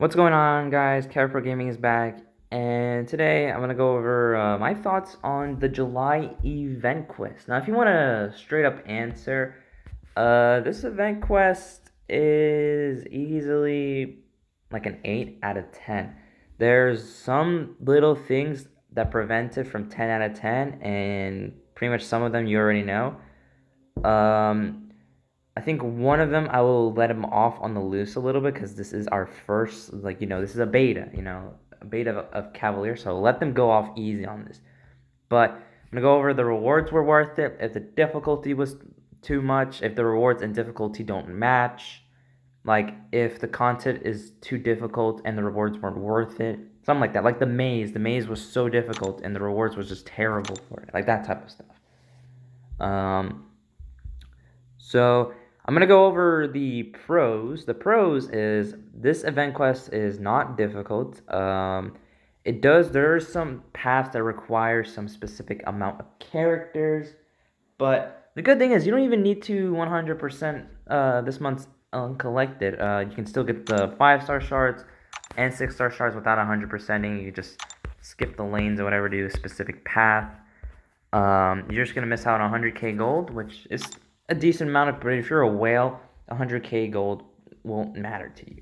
What's going on, guys? Pro Gaming is back, and today I'm gonna go over my thoughts on the July event quest. Now, if you want a straight up answer, this event quest is easily like an 8 out of 10. There's some little things that prevent it from 10 out of 10, and pretty much some of them you already know. Um, I think one of them I will let him off on the loose a little bit because this is our first, this is a beta, a beta of Cavalier. So let them go off easy on this. But I'm gonna go over the rewards were worth it. If the difficulty was too much, if the rewards and difficulty don't match, like if the content is too difficult and the rewards weren't worth it, something like that. Like the maze was so difficult and the rewards was just terrible for it, like that type of stuff. Um, so I'm gonna go over the pros. The pros is this event quest is not difficult. There are some paths that require some specific amount of characters, but the good thing is you don't even need to 100% this month's uncollected. You can still get the 5-star shards and 6-star shards without 100%ing. You just skip the lanes or whatever, do a specific path. You're just gonna miss out on 100k gold, which is a decent amount of. But if you're a whale, 100k gold won't matter to you.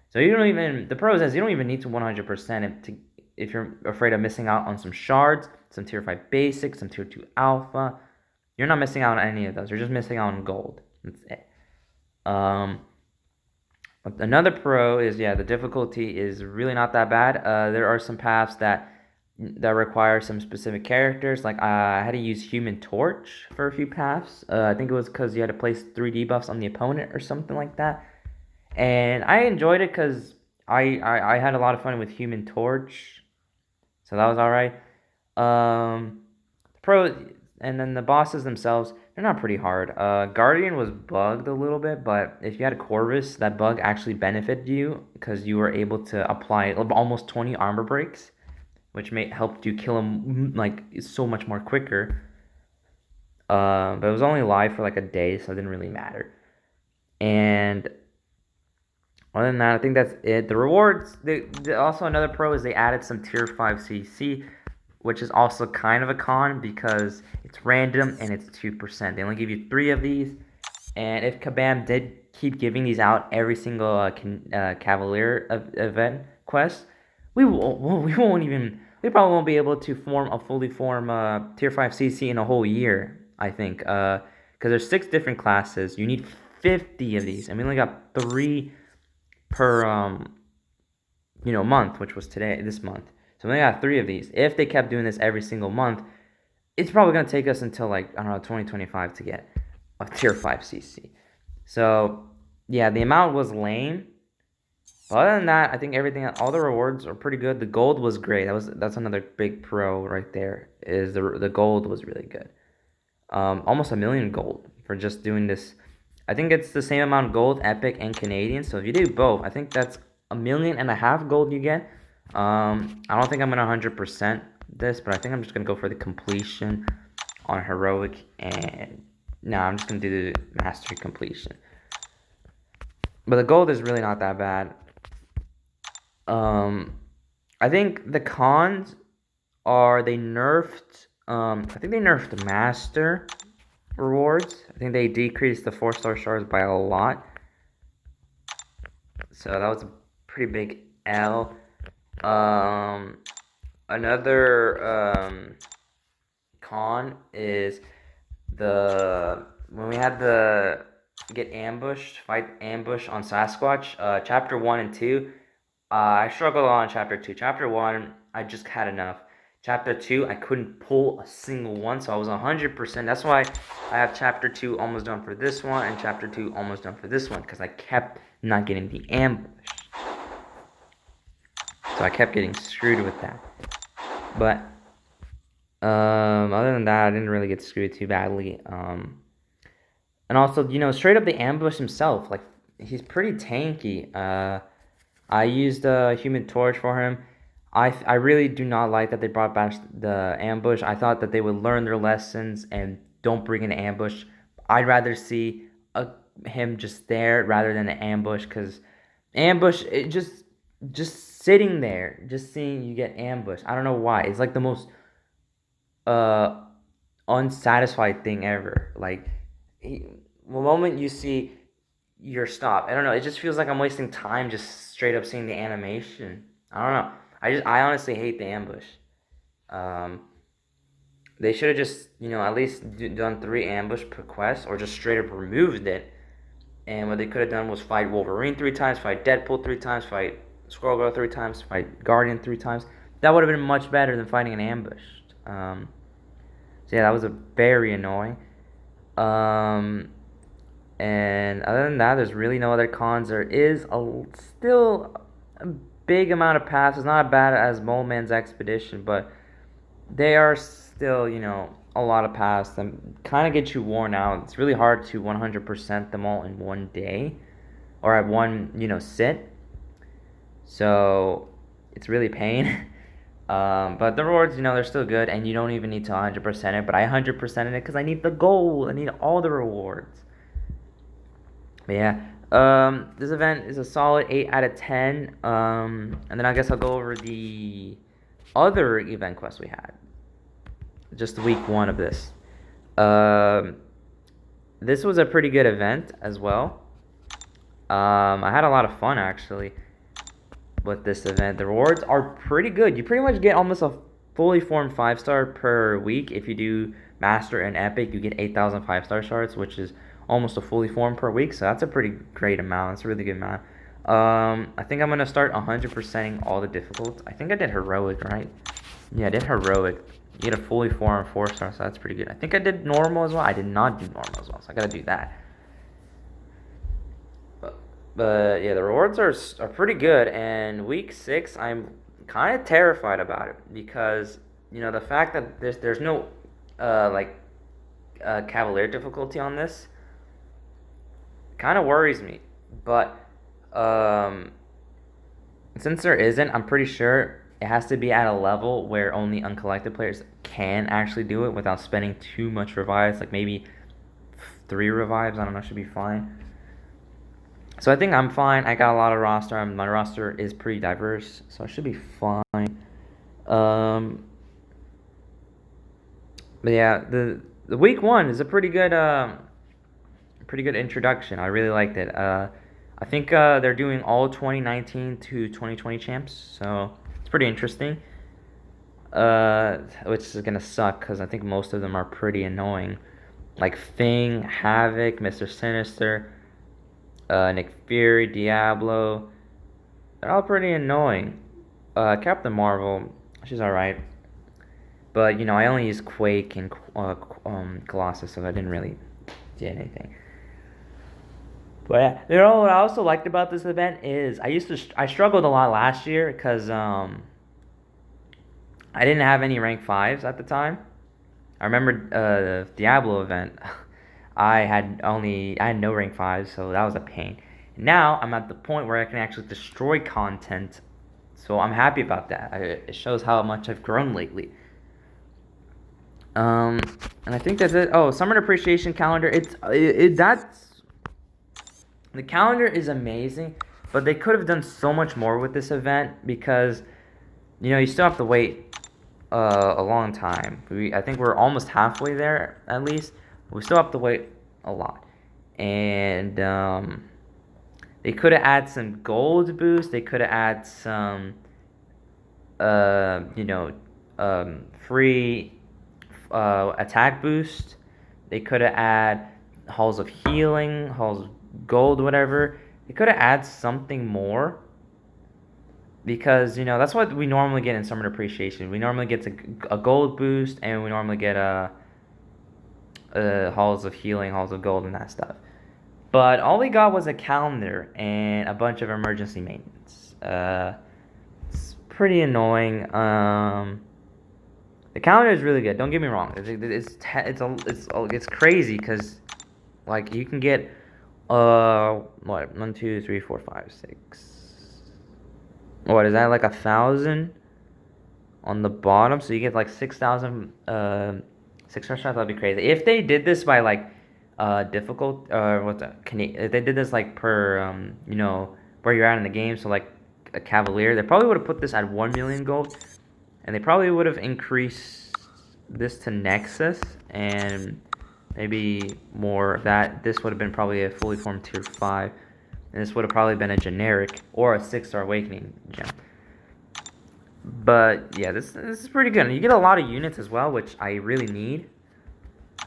So you don't even. The pro says you don't even need to 100% if you're afraid of missing out on some shards, some tier 5 basics, some tier 2 alpha. You're not missing out on any of those. You're just missing out on gold. That's it. But another pro is the difficulty is really not that bad. There are some paths that require some specific characters. Like I had to use Human Torch for a few paths. I think it was because you had to place 3 debuffs on the opponent or something like that. And I enjoyed it because I had a lot of fun with Human Torch, so that was all right. Pro and then the bosses themselves, they're not pretty hard. Guardian was bugged a little bit, but if you had Corvus, that bug actually benefited you because you were able to apply almost 20 armor breaks, which helped you kill him like so much more quicker. But it was only live for like a day, so it didn't really matter. And other than that, I think that's it. The rewards, also another pro is they added some tier 5 CC, which is also kind of a con because it's random and it's 2%. They only give you 3 of these, and if Kabam did keep giving these out every single Cavalier event quest, we probably won't be able to form a fully form tier 5 CC in a whole year, I think, because there's 6 different classes. You need 50 of these, and we only got 3 per month, which was this month. So we only got 3 of these. If they kept doing this every single month, it's probably gonna take us until like 2025 to get a tier 5 CC. So yeah, the amount was lame. But other than that, I think all the rewards are pretty good. The gold was great. That's another big pro right there. Is the gold was really good. Almost 1,000,000 gold for just doing this. I think it's the same amount of gold, epic and Canadian. So if you do both, I think that's 1.5 million gold you get. I don't think I'm gonna 100% this, but I think I'm just gonna go for the completion on heroic, and I'm just gonna do the mastery completion. But the gold is really not that bad. I think the cons are they nerfed. I think they nerfed master rewards. I think they decreased the 4-star shards by a lot. So that was a pretty big L. Another con is when we had the fight ambush on Sasquatch, chapter 1 and 2. I struggled on chapter 2. Chapter 1, I just had enough. Chapter 2, I couldn't pull a single one, so I was 100%. That's why I have chapter 2 almost done for this one, and chapter 2 almost done for this one, because I kept not getting the ambush. So I kept getting screwed with that. But other than that, I didn't really get screwed too badly. And also, straight up the ambush himself, like, he's pretty tanky. I used a Human Torch for him. I really do not like that they brought back the ambush. I thought that they would learn their lessons and don't bring an ambush. I'd rather see him just there rather than an ambush, because ambush, just sitting there, just seeing you get ambushed. I don't know why. It's like the most uh unsatisfied thing ever. Like the moment you see your stop, I don't know. It just feels like I'm wasting time just straight up seeing the animation. I don't know. I honestly hate the ambush. Um, they should have just at least done 3 ambush per quest, or just straight up removed it. And what they could have done was fight Wolverine 3 times, fight Deadpool 3 times, fight Squirrel Girl 3 times, fight Guardian 3 times. That would have been much better than fighting an ambush. So yeah, that was a very annoying. Um, and other than that, there's really no other cons. There is still a big amount of passes, not as bad as Mole Man's Expedition, but they are still, a lot of paths that kind of get you worn out. It's really hard to 100% them all in one day or at one, sit. So it's really pain. But the rewards, they're still good, and you don't even need to 100% it. But I 100%ed it because I need the gold. I need all the rewards. But yeah, this event is a solid 8 out of 10. And then I guess I'll go over the other event quest we had. Just week 1 of this. This was a pretty good event as well. I had a lot of fun actually with this event. The rewards are pretty good. You pretty much get almost a fully formed 5-star per week. If you do Master and Epic, you get 8,000 5-star shards, which is almost a fully formed per week. So that's a pretty great amount. That's a really good amount. I think I'm gonna start 100%ing all the difficulties. I think I did heroic, right? Yeah, I did heroic. You get a fully formed 4-star, so that's pretty good. I think I did normal as well. I did not do normal as well, so I gotta do that. But yeah, the rewards are pretty good. And week 6, I'm kind of terrified about it because the fact that there's no Cavalier difficulty on this kind of worries me. But since there isn't, I'm pretty sure it has to be at a level where only uncollected players can actually do it without spending too much revives. Like maybe 3 revives, I don't know, should be fine. So I think I'm fine. I got a lot of roster. My roster is pretty diverse, so I should be fine. Um, but yeah, the week 1 is a pretty good introduction. I really liked it. I think they're doing all 2019 to 2020 champs, so it's pretty interesting. Which is gonna suck because I think most of them are pretty annoying, like Thing, Havoc, Mr. Sinister, Nick Fury, Diablo. They're all pretty annoying. Captain Marvel, she's alright. But, I only used Quake and Colossus, so I didn't really do anything. But yeah, what I also liked about this event is I struggled a lot last year because I didn't have any rank 5s at the time. I remember the Diablo event. I had no rank 5s, so that was a pain. Now I'm at the point where I can actually destroy content, so I'm happy about that. It shows how much I've grown lately. And I think that's it. Oh, Summer Depreciation calendar. That's the calendar is amazing, but they could have done so much more with this event because you still have to wait a long time. I think we're almost halfway there at least. We still have to wait a lot, and they could have added some gold boost. They could have added some free attack boost. They could have added halls of healing, halls of gold, whatever. They could have added something more because that's what we normally get in Summer Depreciation. We normally get a gold boost, and we normally get halls of healing, halls of gold, and that stuff. But all we got was a calendar and a bunch of emergency maintenance. It's pretty annoying. The calendar is really good. Don't get me wrong. It's crazy because like you can get 1, 2, 3, 4, 5, 6. What is that, like 1,000 on the bottom? So you get like 6,000 6-star shots. That'd be crazy. If they did this by like difficult if they did this like per where you're at in the game. So like a Cavalier. They probably would have put this at 1 million gold, and they probably would have increased this to Nexus and maybe more of that. This would have been probably a fully formed tier 5, and this would have probably been a generic or a 6-star awakening gem. But yeah, this is pretty good. And you get a lot of units as well, which I really need,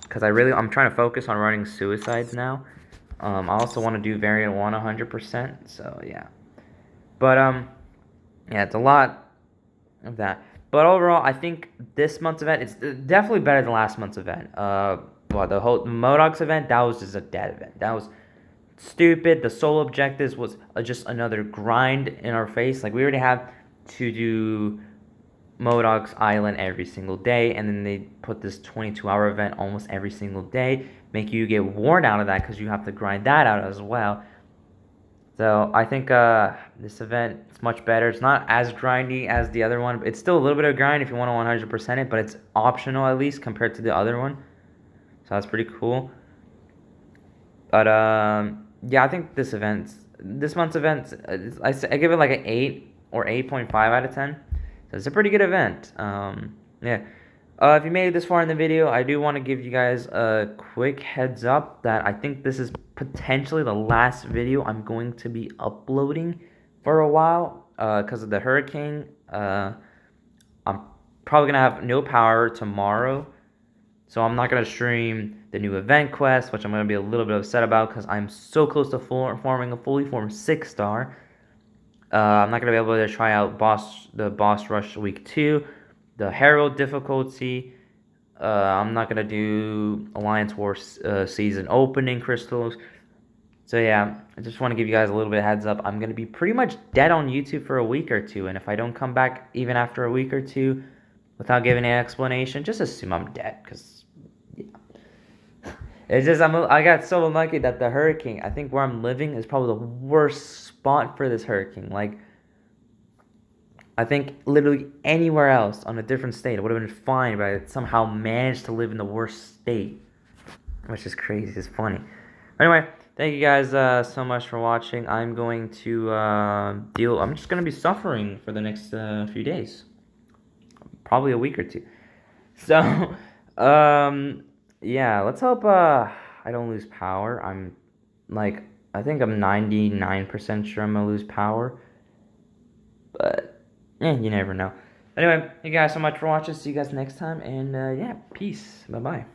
because I'm trying to focus on running suicides now. I also want to do variant 1 100%. So yeah, but yeah, it's a lot of that. But overall, I think this month's event is definitely better than last month's event. Well, the Modox event, that was just a dead event. That was stupid. The solo objectives was just another grind in our face. Like, we already have to do Modox Island every single day, and then they put this 22-hour event almost every single day, make you get worn out of that because you have to grind that out as well. So I think this event is much better. It's not as grindy as the other one. It's still a little bit of grind if you want to 100% it, but it's optional at least compared to the other one. So that's pretty cool. But yeah, I think this month's event, I give it like an 8 or 8.5 out of 10. So it's a pretty good event. Yeah. If you made it this far in the video, I do want to give you guys a quick heads up that I think this is potentially the last video I'm going to be uploading for a while because of the hurricane. I'm probably going to have no power tomorrow, so I'm not going to stream the new event quest, which I'm going to be a little bit upset about because I'm so close to forming a fully formed 6-star. I'm not going to be able to try out the boss rush week 2. The Herald difficulty. I'm not going to do Alliance War season opening crystals. So yeah, I just want to give you guys a little bit of heads up. I'm going to be pretty much dead on YouTube for a week or two. And if I don't come back even after a week or two without giving an explanation, just assume I'm dead. Because, yeah. It's just, I got so unlucky that the hurricane, I think where I'm living is probably the worst spot for this hurricane. Like, I think literally anywhere else on a different state, it would have been fine, but I somehow managed to live in the worst state, which is crazy. It's funny. Anyway, thank you guys so much for watching. I'm going to I'm just going to be suffering for the next few days. Probably a week or two. So, yeah, let's hope I don't lose power. I think I'm 99% sure I'm going to lose power. But you never know. Anyway, thank you guys so much for watching. See you guys next time. And yeah, peace. Bye-bye.